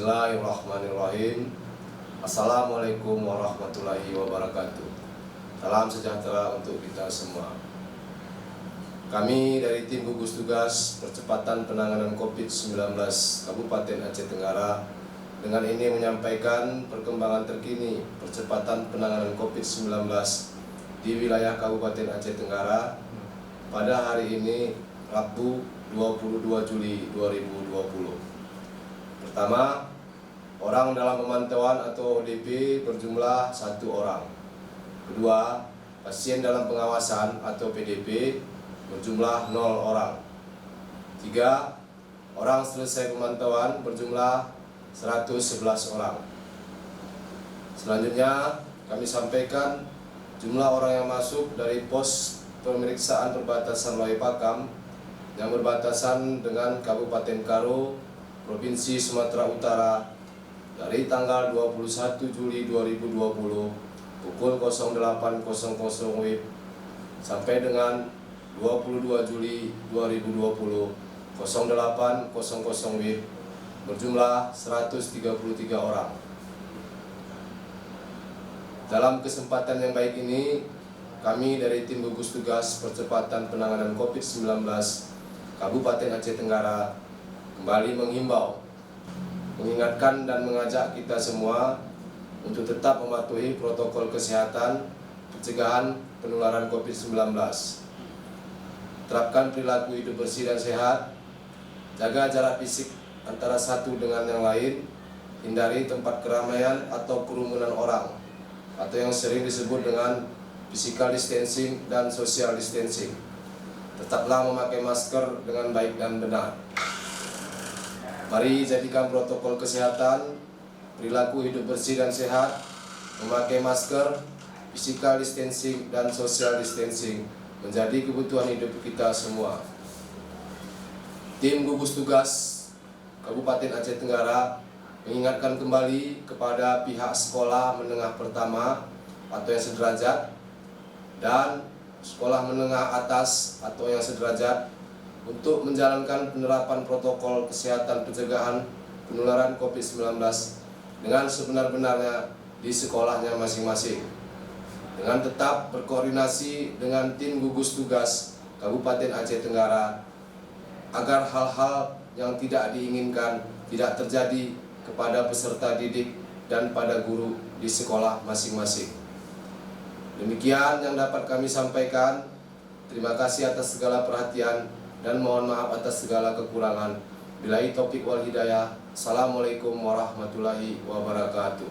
Bismillahirrahmanirrahim. Assalamualaikum warahmatullahi wabarakatuh. Salam sejahtera untuk kita semua. Kami dari tim gugus tugas percepatan penanganan COVID-19 Kabupaten Aceh Tenggara dengan ini menyampaikan perkembangan terkini percepatan penanganan COVID-19 di wilayah Kabupaten Aceh Tenggara pada hari ini Rabu 22 Juli 2020. Pertama, orang dalam pemantauan atau ODP berjumlah 1 orang. Kedua, pasien dalam pengawasan atau PDP berjumlah 0 orang. 3, orang selesai pemantauan berjumlah 111 orang. Selanjutnya, kami sampaikan jumlah orang yang masuk dari pos pemeriksaan perbatasan Loai Pakam yang berbatasan dengan Kabupaten Karo, Provinsi Sumatera Utara dari tanggal 21 Juli 2020 pukul 08.00 WIB sampai dengan 22 Juli 2020 08.00 WIB berjumlah 133 orang. Dalam kesempatan yang baik ini, kami dari tim gugus tugas percepatan penanganan COVID-19 Kabupaten Aceh Tenggara kembali menghimbau, mengingatkan dan mengajak kita semua untuk tetap mematuhi protokol kesehatan pencegahan penularan COVID-19. Terapkan perilaku hidup bersih dan sehat, jaga jarak fisik antara satu dengan yang lain, hindari tempat keramaian atau kerumunan orang atau yang sering disebut dengan physical distancing dan social distancing. Tetaplah memakai masker dengan baik dan benar. Mari jadikan protokol kesehatan, perilaku hidup bersih dan sehat, memakai masker, physical distancing dan social distancing menjadi kebutuhan hidup kita semua. Tim gugus tugas Kabupaten Aceh Tenggara mengingatkan kembali kepada pihak sekolah menengah pertama atau yang sederajat dan sekolah menengah atas atau yang sederajat untuk menjalankan penerapan protokol kesehatan pencegahan penularan COVID-19 dengan sebenar-benarnya di sekolahnya masing-masing, dengan tetap berkoordinasi dengan tim gugus tugas Kabupaten Aceh Tenggara agar hal-hal yang tidak diinginkan tidak terjadi kepada peserta didik dan pada guru di sekolah masing-masing. Demikian yang dapat kami sampaikan. Terima kasih atas segala perhatian dan mohon maaf atas segala kekurangan. Billahi taufik wal hidayah. Assalamualaikum warahmatullahi wabarakatuh.